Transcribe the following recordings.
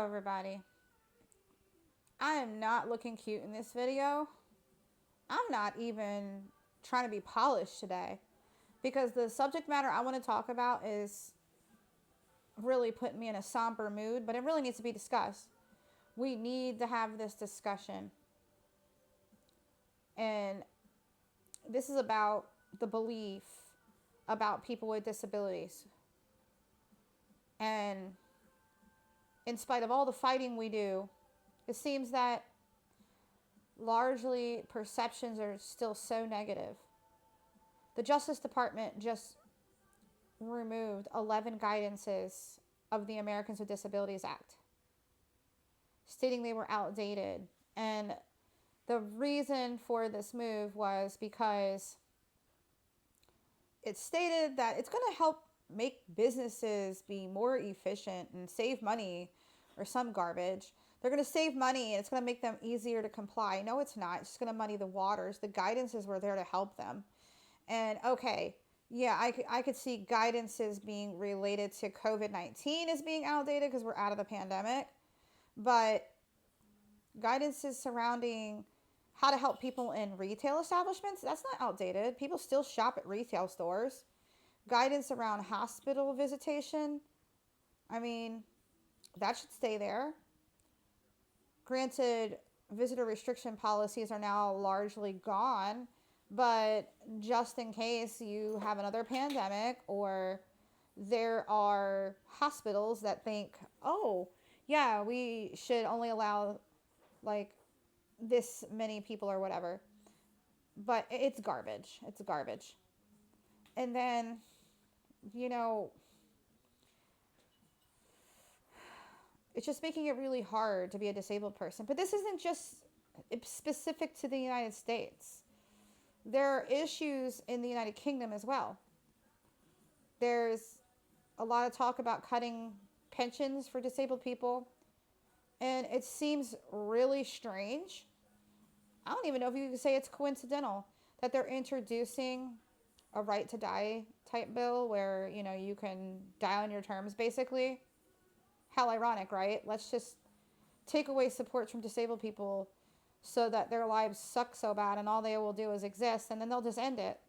Hello everybody. I am not looking cute in this video. I'm not even trying to be polished today because the subject matter I want to talk about is really putting me in a somber mood, but it really needs to be discussed. We need to have this discussion. And this is about the belief about people with disabilities. And in spite of all the fighting we do, it seems that largely perceptions are still so negative. The Justice Department just removed 11 guidances of the Americans with Disabilities Act, stating they were outdated. And the reason for this move was because it stated that it's going to help make businesses be more efficient and save money or some garbage. They're going to save money and it's going to make them easier to comply. No, it's not. It's just going to muddy the waters. The guidances were there to help them. And okay, yeah, I could see guidances being related to COVID-19 as being outdated because we're out of the pandemic. But guidances surrounding how to help people in retail establishments, that's not outdated. People still shop at retail stores. Guidance around hospital visitation, I mean, that should stay there. Granted, visitor restriction policies are now largely gone, but just in case you have another pandemic or there are hospitals that think, oh, yeah, we should only allow like this many people or whatever. But it's garbage. It's garbage. And then, you know, it's just making it really hard to be a disabled person. But this isn't just specific to the United States. There are issues in the United Kingdom as well. There's a lot of talk about cutting pensions for disabled people. And it seems really strange. I don't even know if you could say it's coincidental that they're introducing a right to die type bill where, you know, you can die on your terms basically. How ironic, right? Let's just take away support from disabled people so that their lives suck so bad and all they will do is exist and then they'll just end it.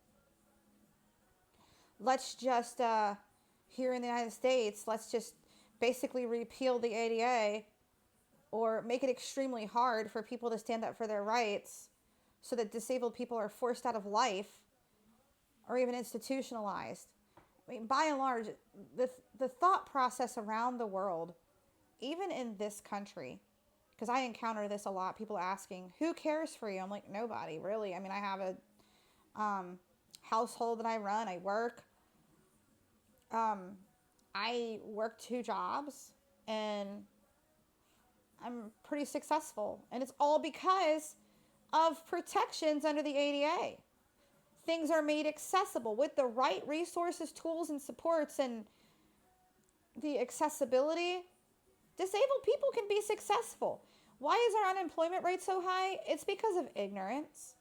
Let's just, here in the United States, let's just basically repeal the ADA or make it extremely hard for people to stand up for their rights so that disabled people are forced out of life or even institutionalized. I mean, by and large, the thought process around the world, even in this country, because I encounter this a lot, people asking, who cares for you? I'm like, nobody, really. I mean, I have a household that I run. I work 2 jobs, and I'm pretty successful. And it's all because of protections under the ADA. Things are made accessible with the right resources, tools, and supports, and the accessibility. Disabled people can be successful. Why is our unemployment rate so high? It's because of ignorance.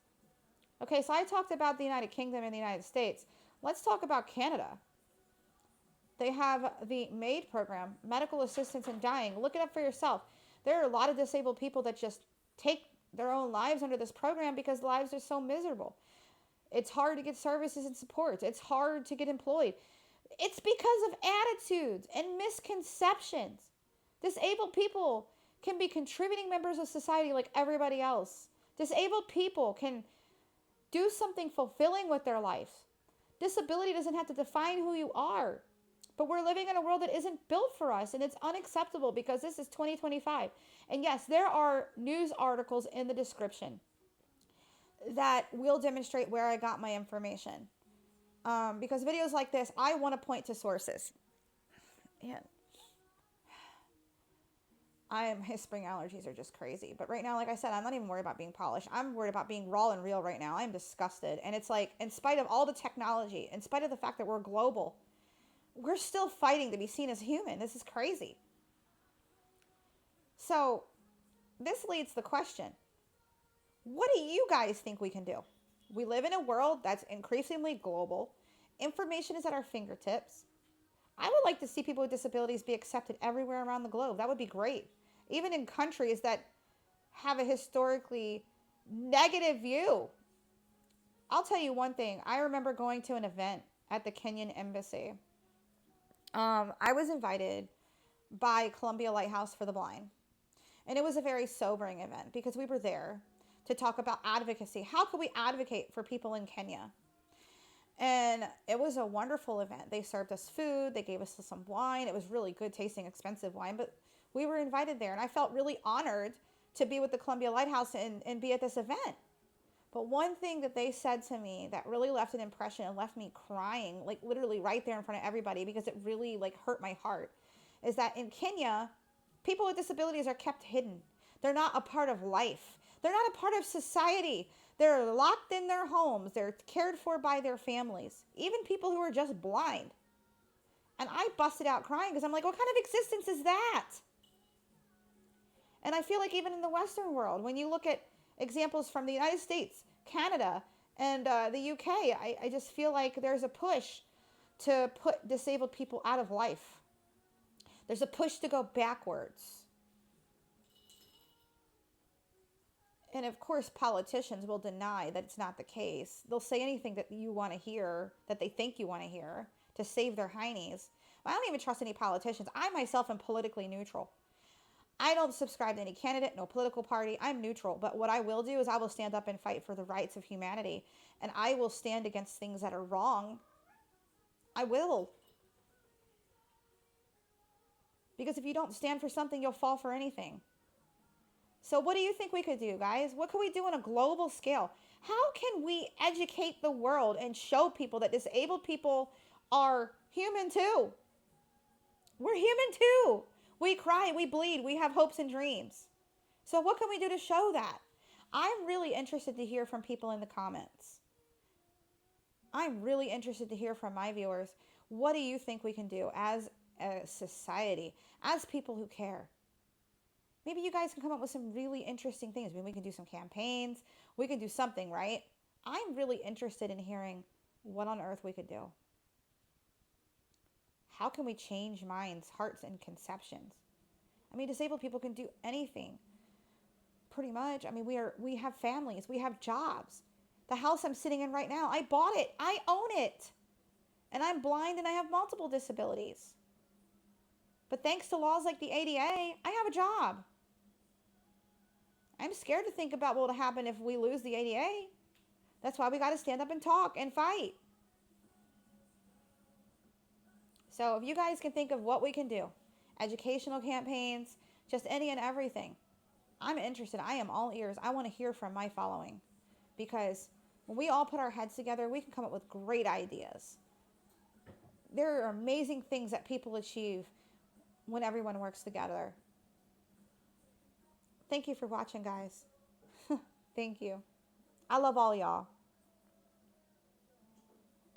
Okay, so I talked about the United Kingdom and the United States. Let's talk about Canada. They have the MAiD program, medical assistance in dying. Look it up for yourself. There are a lot of disabled people that just take their own lives under this program because lives are so miserable. It's hard to get services and supports. It's hard to get employed. It's because of attitudes and misconceptions. Disabled people can be contributing members of society like everybody else. Disabled people can do something fulfilling with their life. Disability doesn't have to define who you are. But we're living in a world that isn't built for us, and it's unacceptable because this is 2025. And yes, there are news articles in the description that will demonstrate where I got my information. Because videos like this, I want to point to sources. And my spring allergies are just crazy. But right now, like I said, I'm not even worried about being polished. I'm worried about being raw and real right now. I'm disgusted. And it's like, in spite of all the technology, in spite of the fact that we're global, we're still fighting to be seen as human. This is crazy. So this leads to the question, what do you guys think we can do? We live in a world that's increasingly global. Information is at our fingertips. I would like to see people with disabilities be accepted everywhere around the globe. That would be great. even in countries that have a historically negative view. I'll tell you one thing. I remember going to an event at the Kenyan embassy. I was invited by Columbia Lighthouse for the Blind. And it was a very sobering event because we were there to talk about advocacy. How could we advocate for people in Kenya? And it was a wonderful event. They served us food. They gave us some wine. It was really good tasting, expensive wine. But we were invited there. And I felt really honored to be with the Columbia Lighthouse and be at this event. But one thing that they said to me that really left an impression and left me crying, like literally right there in front of everybody, because it really like hurt my heart, is that in Kenya, people with disabilities are kept hidden. They're not a part of life. They're not a part of society. They're locked in their homes. They're cared for by their families, even people who are just blind. And I busted out crying because I'm like, what kind of existence is that? And I feel like even in the Western world, when you look at examples from the United States, Canada, and the UK, I just feel like there's a push to put disabled people out of life. There's a push to go backwards. And of course, politicians will deny that it's not the case. They'll say anything that you want to hear, that they think you want to hear, to save their heinies. I don't even trust any politicians. I myself am politically neutral. I don't subscribe to any candidate, no political party. I'm neutral. But what I will do is I will stand up and fight for the rights of humanity. And I will stand against things that are wrong. I will. Because if you don't stand for something, you'll fall for anything. So what do you think we could do, guys? What can we do on a global scale? How can we educate the world and show people that disabled people are human too? We're human too. We cry, we bleed, we have hopes and dreams. So what can we do to show that? I'm really interested to hear from people in the comments. I'm really interested to hear from my viewers. What do you think we can do as a society, as people who care? Maybe you guys can come up with some really interesting things. Maybe we can do some campaigns. We can do something, right? I'm really interested in hearing what on earth we could do. How can we change minds, hearts, and conceptions? I mean, disabled people can do anything, pretty much. I mean, we have families. We have jobs. The house I'm sitting in right now, I bought it. I own it. And I'm blind and I have multiple disabilities. But thanks to laws like the ADA, I have a job. I'm scared to think about what will happen if we lose the ADA. That's why we got to stand up and talk and fight. So if you guys can think of what we can do, educational campaigns, just any and everything, I'm interested. I am all ears. I want to hear from my following, because when we all put our heads together, we can come up with great ideas. There are amazing things that people achieve when everyone works together. Thank you for watching, guys. Thank you. I love all y'all.